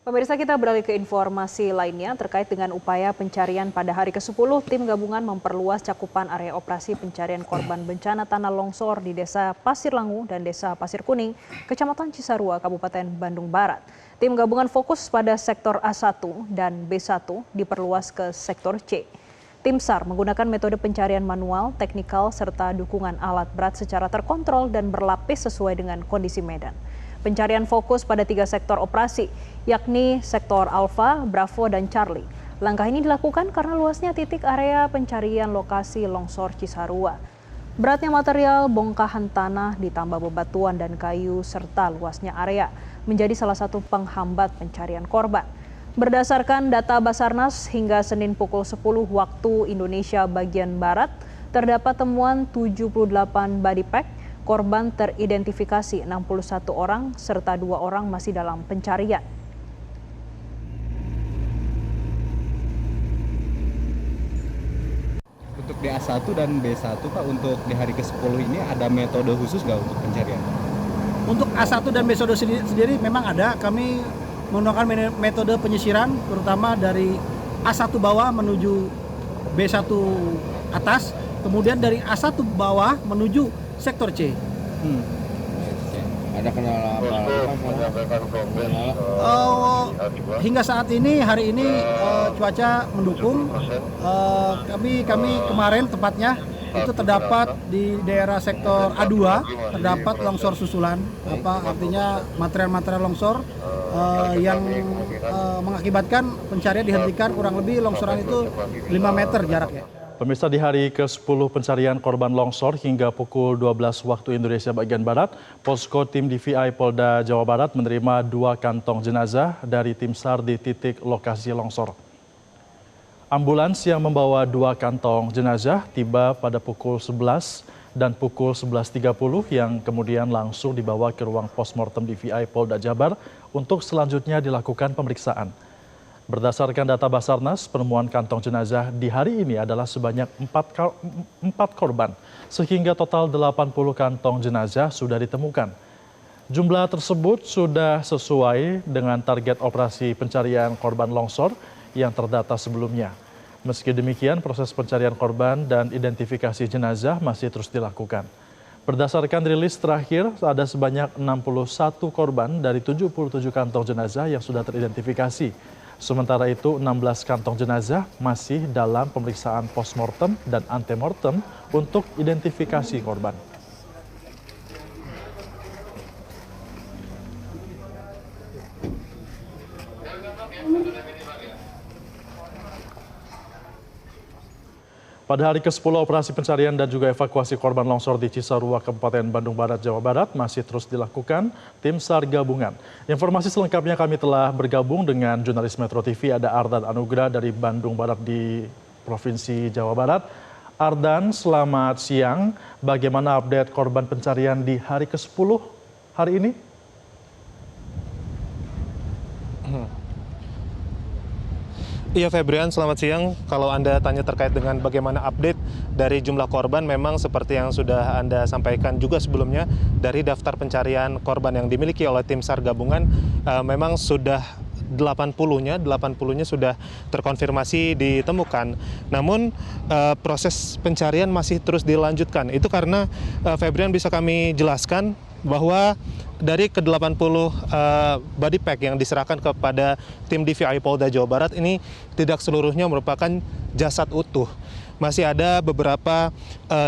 Pemirsa, kita beralih ke informasi lainnya terkait dengan upaya pencarian pada hari ke-10. Tim gabungan memperluas cakupan area operasi pencarian korban bencana tanah longsor di Desa Pasir Langu dan Desa Pasir Kuning, Kecamatan Cisarua, Kabupaten Bandung Barat. Tim gabungan fokus pada sektor A1 dan B1 diperluas ke sektor C. Tim SAR menggunakan metode pencarian manual, teknikal, serta dukungan alat berat secara terkontrol dan berlapis sesuai dengan kondisi medan. Pencarian fokus pada 3 sektor operasi, yakni sektor Alfa, Bravo, dan Charlie. Langkah ini dilakukan karena luasnya titik area pencarian lokasi longsor Cisarua. Beratnya material bongkahan tanah ditambah bebatuan dan kayu serta luasnya area menjadi salah satu penghambat pencarian korban. Berdasarkan data Basarnas, hingga Senin pukul 10 waktu Indonesia bagian Barat, terdapat temuan 78 body pack. Korban teridentifikasi 61 orang serta 2 orang masih dalam pencarian. Untuk di A1 dan B1 Pak, untuk di hari ke-10 ini ada metode khusus nggak untuk pencarian? Untuk A1 dan B1 sendiri memang ada. Kami menggunakan metode penyisiran terutama dari A1 bawah menuju B1 atas, kemudian dari A1 bawah menuju sektor C. Ada kendala Hingga saat ini, hari ini cuaca mendukung. Kami kemarin tepatnya itu terdapat di daerah sektor A2 terdapat longsor susulan, artinya material-material longsor yang mengakibatkan pencarian dihentikan. Kurang lebih longsoran itu 5 meter jaraknya. Pemirsa, di hari ke-10 pencarian korban longsor hingga pukul 12 waktu Indonesia bagian Barat, Posko Tim DVI Polda Jawa Barat menerima 2 kantong jenazah dari tim SAR di titik lokasi longsor. Ambulans yang membawa 2 kantong jenazah tiba pada pukul 11 dan pukul 11.30 yang kemudian langsung dibawa ke ruang postmortem DVI Polda Jabar untuk selanjutnya dilakukan pemeriksaan. Berdasarkan data Basarnas, penemuan kantong jenazah di hari ini adalah sebanyak 4 korban, sehingga total 80 kantong jenazah sudah ditemukan. Jumlah tersebut sudah sesuai dengan target operasi pencarian korban longsor yang terdata sebelumnya. Meski demikian, proses pencarian korban dan identifikasi jenazah masih terus dilakukan. Berdasarkan rilis terakhir, ada sebanyak 61 korban dari 77 kantong jenazah yang sudah teridentifikasi. Sementara itu, 16 kantong jenazah masih dalam pemeriksaan postmortem dan antemortem untuk identifikasi korban. Pada hari ke-10 operasi pencarian dan juga evakuasi korban longsor di Cisarua, Kabupaten Bandung Barat, Jawa Barat masih terus dilakukan tim SAR gabungan. Informasi selengkapnya kami telah bergabung dengan jurnalis Metro TV, ada Ardan Anugrah dari Bandung Barat di Provinsi Jawa Barat. Ardan, selamat siang. Bagaimana update korban pencarian di hari ke-10 hari ini? Iya Febrian, selamat siang. Kalau Anda tanya terkait dengan bagaimana update dari jumlah korban, memang seperti yang sudah Anda sampaikan juga sebelumnya, dari daftar pencarian korban yang dimiliki oleh tim SAR gabungan, memang sudah 80-nya sudah terkonfirmasi ditemukan. Namun proses pencarian masih terus dilanjutkan. Itu karena Febrian bisa kami jelaskan bahwa dari ke-80 body pack yang diserahkan kepada tim DVI Polda Jawa Barat ini tidak seluruhnya merupakan jasad utuh. Masih ada beberapa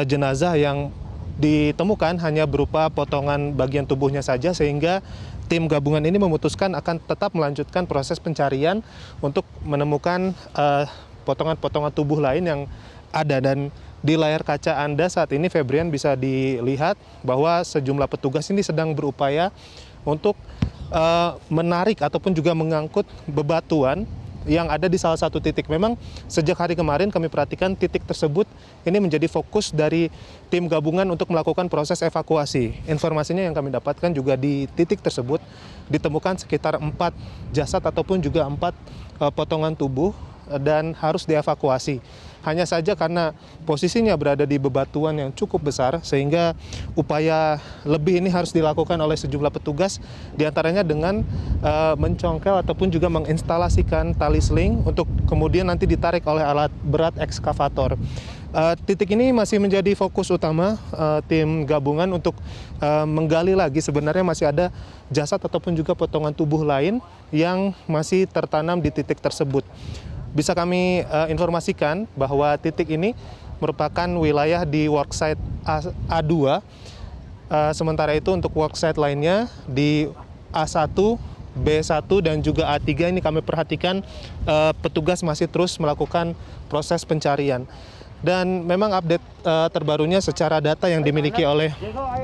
jenazah yang ditemukan hanya berupa potongan bagian tubuhnya saja, sehingga tim gabungan ini memutuskan akan tetap melanjutkan proses pencarian untuk menemukan potongan-potongan tubuh lain yang ada. Dan di layar kaca Anda saat ini, Febrian, bisa dilihat bahwa sejumlah petugas ini sedang berupaya untuk menarik ataupun juga mengangkut bebatuan yang ada di salah satu titik. Memang sejak hari kemarin kami perhatikan titik tersebut ini menjadi fokus dari tim gabungan untuk melakukan proses evakuasi. Informasinya yang kami dapatkan juga di titik tersebut ditemukan sekitar 4 jasad ataupun juga 4 potongan tubuh dan harus dievakuasi. Hanya saja karena posisinya berada di bebatuan yang cukup besar sehingga upaya lebih ini harus dilakukan oleh sejumlah petugas, diantaranya dengan mencongkel ataupun juga menginstalasikan tali seling untuk kemudian nanti ditarik oleh alat berat ekskavator. Titik ini masih menjadi fokus utama tim gabungan untuk menggali lagi, sebenarnya masih ada jasad ataupun juga potongan tubuh lain yang masih tertanam di titik tersebut. Bisa kami informasikan bahwa titik ini merupakan wilayah di worksite A2, sementara itu untuk worksite lainnya di A1, B1 dan juga A3 ini kami perhatikan petugas masih terus melakukan proses pencarian. Dan memang update terbarunya secara data yang dimiliki oleh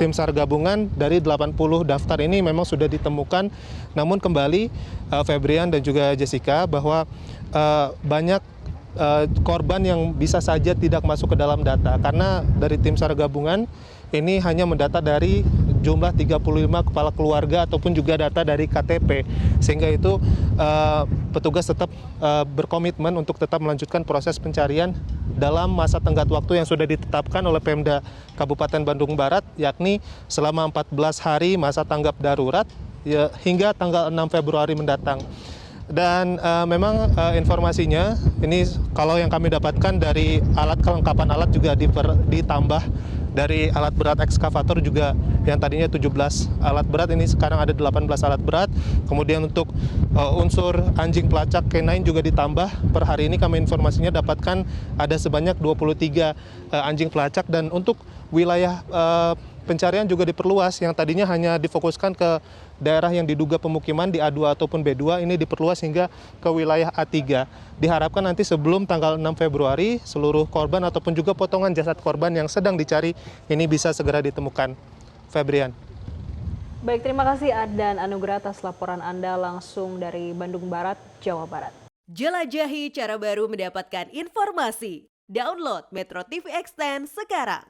tim SAR gabungan dari 80 daftar ini memang sudah ditemukan. Namun kembali Febrian dan juga Jessica bahwa banyak korban yang bisa saja tidak masuk ke dalam data karena dari tim SAR gabungan ini hanya mendata dari jumlah 35 kepala keluarga ataupun juga data dari KTP, sehingga itu petugas tetap berkomitmen untuk tetap melanjutkan proses pencarian dalam masa tenggat waktu yang sudah ditetapkan oleh Pemda Kabupaten Bandung Barat, yakni selama 14 hari masa tanggap darurat hingga tanggal 6 Februari mendatang. Dan memang informasinya ini kalau yang kami dapatkan dari kelengkapan alat juga ditambah dari alat berat ekskavator juga yang tadinya 17 alat berat ini sekarang ada 18 alat berat. Kemudian untuk unsur anjing pelacak K9 juga ditambah. Per hari ini kami informasinya dapatkan ada sebanyak 23 anjing pelacak dan untuk wilayah pencarian juga diperluas yang tadinya hanya difokuskan ke daerah yang diduga pemukiman di A2 ataupun B2 ini diperluas hingga ke wilayah A3. Diharapkan nanti sebelum tanggal 6 Februari seluruh korban ataupun juga potongan jasad korban yang sedang dicari ini bisa segera ditemukan. Febrian. Baik, terima kasih Adan Anugrah atas laporan Anda langsung dari Bandung Barat, Jawa Barat. Jelajahi cara baru mendapatkan informasi. Download Metro TV Extend sekarang.